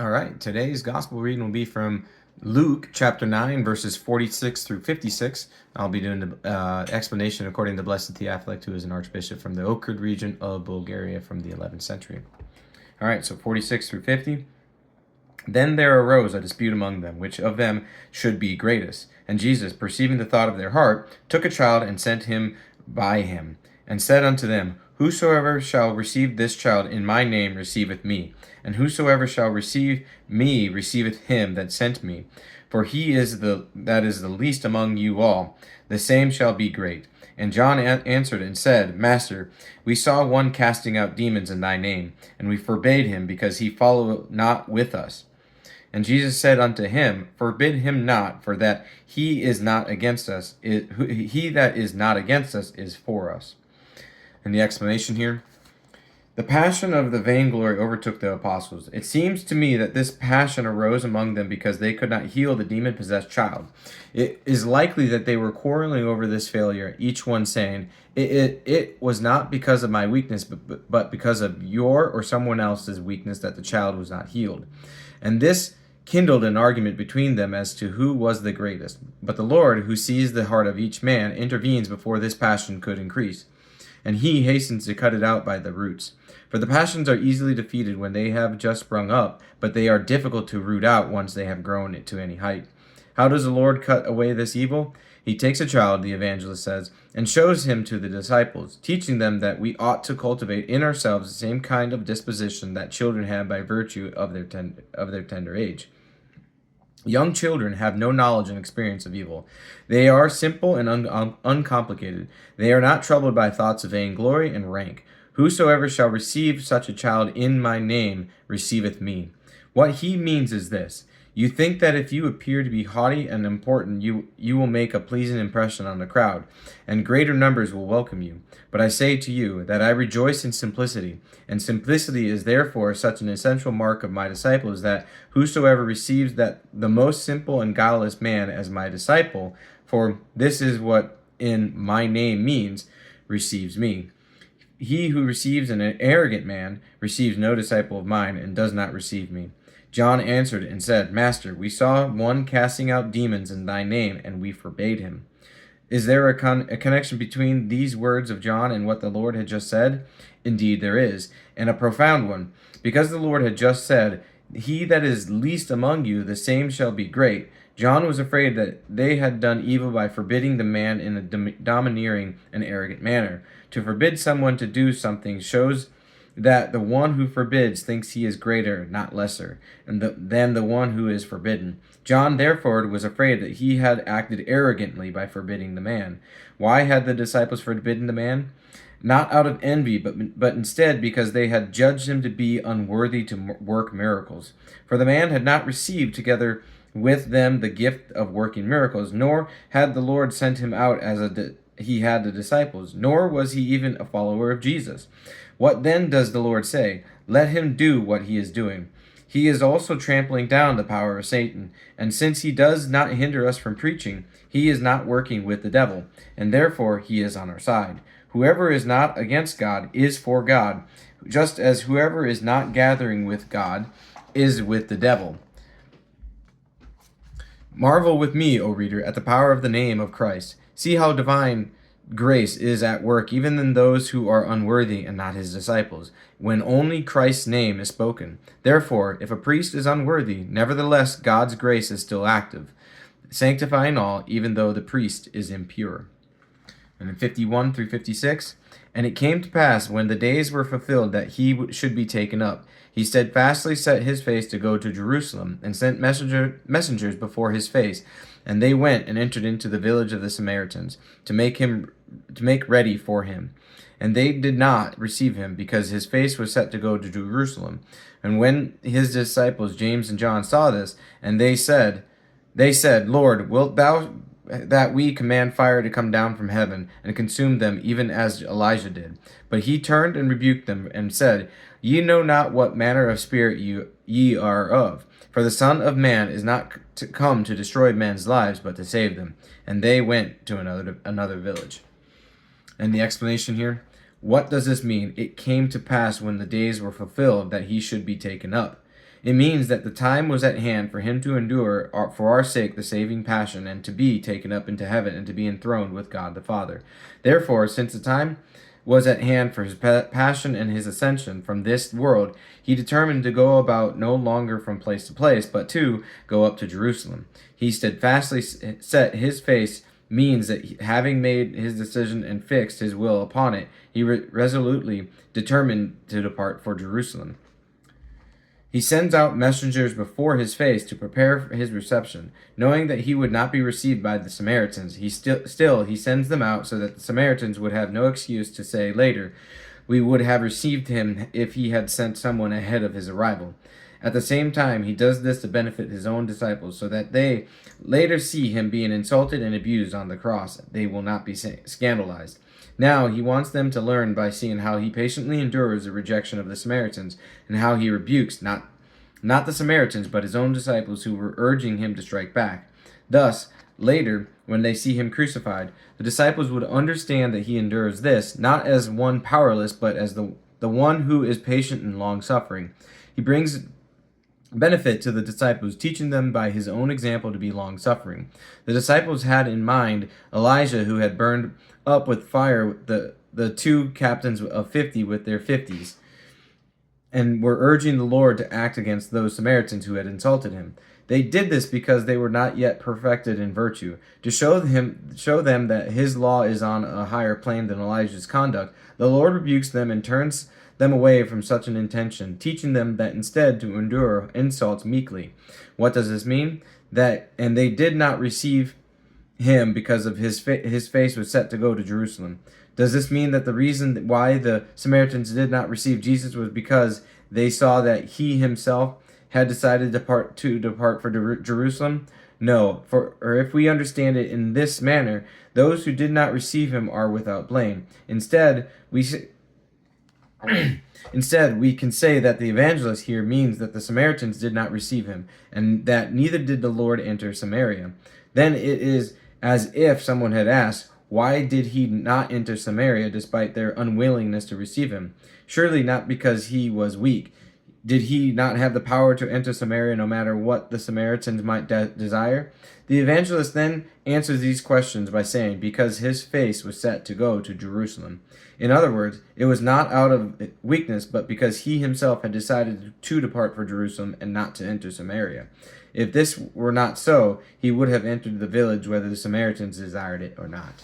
All right, today's gospel reading will be from Luke chapter 9, verses 46 through 56. I'll be doing the explanation according to Blessed Theophylact, who is an archbishop from the Ohrid region of Bulgaria from the 11th century. All right, so 46 through 50. Then there arose a dispute among them, which of them should be greatest. And Jesus, perceiving the thought of their heart, took a child and sent him by him, and said unto them, Whosoever shall receive this child in my name receiveth me, and whosoever shall receive me receiveth him that sent me. For he is that is the least among you all, the same shall be great. And John answered and said, Master, we saw one casting out demons in thy name, and we forbade him, because he followed not with us. And Jesus said unto him, Forbid him not, for that he is not against us. He that is not against us is for us. And the explanation here. The passion of the vainglory overtook the apostles. It seems to me that this passion arose among them because they could not heal the demon-possessed child. It is likely that they were quarreling over this failure, each one saying, It was not because of my weakness, but because of your or someone else's weakness that the child was not healed. And this kindled an argument between them as to who was the greatest. But the Lord, who sees the heart of each man, intervenes before this passion could increase, and he hastens to cut it out by the roots. For the passions are easily defeated when they have just sprung up, but they are difficult to root out once they have grown to any height. How does the Lord cut away this evil? He takes a child, the evangelist says, and shows him to the disciples, teaching them that we ought to cultivate in ourselves the same kind of disposition that children have by virtue of their tender age. Young children have no knowledge and experience of evil. They are simple and uncomplicated. They are not troubled by thoughts of vainglory and rank. Whosoever shall receive such a child in my name receiveth me. What he means is this. You think that if you appear to be haughty and important, you will make a pleasing impression on the crowd, and greater numbers will welcome you. But I say to you that I rejoice in simplicity, and simplicity is therefore such an essential mark of my disciples that whosoever receives that the most simple and guileless man as my disciple, for this is what in my name means, receives me. He who receives an arrogant man receives no disciple of mine, and does not receive me. John answered and said, Master, we saw one casting out demons in thy name, and we forbade him. Is there a connection between these words of John and what the Lord had just said? Indeed there is, and a profound one. Because the Lord had just said, He that is least among you, the same shall be great, John was afraid that they had done evil by forbidding the man in a domineering and arrogant manner. To forbid someone to do something shows that the one who forbids thinks he is greater, not lesser, than the one who is forbidden. John therefore was afraid that he had acted arrogantly by forbidding the man. Why had the disciples forbidden the man? Not out of envy, but instead because they had judged him to be unworthy to work miracles. For the man had not received together with them the gift of working miracles, nor had the Lord sent him out as he had the disciples, nor was he even a follower of Jesus. What then does the Lord say? Let him do what he is doing. He is also trampling down the power of Satan, and since he does not hinder us from preaching, he is not working with the devil, and therefore he is on our side. Whoever is not against God is for God, just as whoever is not gathering with God is with the devil. Marvel with me, O reader, at the power of the name of Christ. See how divine grace is at work even in those who are unworthy and not his disciples, when only Christ's name is spoken. Therefore, if a priest is unworthy, nevertheless God's grace is still active, sanctifying all, even though the priest is impure. And in 51 through 56, And it came to pass, when the days were fulfilled that he should be taken up, he steadfastly set his face to go to Jerusalem, and sent messengers before his face. And they went and entered into the village of the Samaritans, to make ready for him. And they did not receive him, because his face was set to go to Jerusalem. And when his disciples James and John saw this, and they said, Lord, wilt thou that we command fire to come down from heaven, and consume them, even as Elijah did? But he turned and rebuked them, and said, Ye know not what manner of spirit ye are of. For the Son of Man is not come to destroy men's lives, but to save them. And they went to another village. And the explanation here, what does this mean? It came to pass when the days were fulfilled that he should be taken up. It means that the time was at hand for him to endure for our sake the saving passion, and to be taken up into heaven, and to be enthroned with God the Father. Therefore, since the time was at hand for his passion and his ascension from this world, he determined to go about no longer from place to place, but to go up to Jerusalem. He steadfastly set his face, means that having made his decision and fixed his will upon it, he resolutely determined to depart for Jerusalem. He sends out messengers before his face to prepare for his reception, knowing that he would not be received by the Samaritans. He sends them out so that the Samaritans would have no excuse to say later, "We would have received him if he had sent someone ahead of his arrival." At the same time, he does this to benefit his own disciples, so that they later see him being insulted and abused on the cross. They will not be scandalized. Now he wants them to learn by seeing how he patiently endures the rejection of the Samaritans, and how he rebukes not the Samaritans, but his own disciples who were urging him to strike back. Thus, later, when they see him crucified, the disciples would understand that he endures this, not as one powerless, but as the one who is patient and long-suffering. He brings benefit to the disciples, teaching them by his own example to be long-suffering. The disciples had in mind Elijah, who had burned up with fire the two captains of 50 with their 50s, and were urging the Lord to act against those Samaritans who had insulted him. They did this because they were not yet perfected in virtue. To show them that his law is on a higher plane than Elijah's conduct, the Lord rebukes them and turns them away from such an intention, teaching them that instead to endure insults meekly. What does this mean? And they did not receive him because of his face was set to go to Jerusalem. Does this mean that the reason why the Samaritans did not receive Jesus was because they saw that he himself had decided to depart for Jerusalem? No, or if we understand it in this manner, those who did not receive him are without blame. Instead, we can say that the evangelist here means that the Samaritans did not receive him, and that neither did the Lord enter Samaria. Then it is as if someone had asked, why did he not enter Samaria despite their unwillingness to receive him? Surely not because he was weak. Did he not have the power to enter Samaria no matter what the Samaritans might desire? The evangelist then answers these questions by saying, because his face was set to go to Jerusalem. In other words, it was not out of weakness, but because he himself had decided to depart for Jerusalem and not to enter Samaria. If this were not so, he would have entered the village whether the Samaritans desired it or not.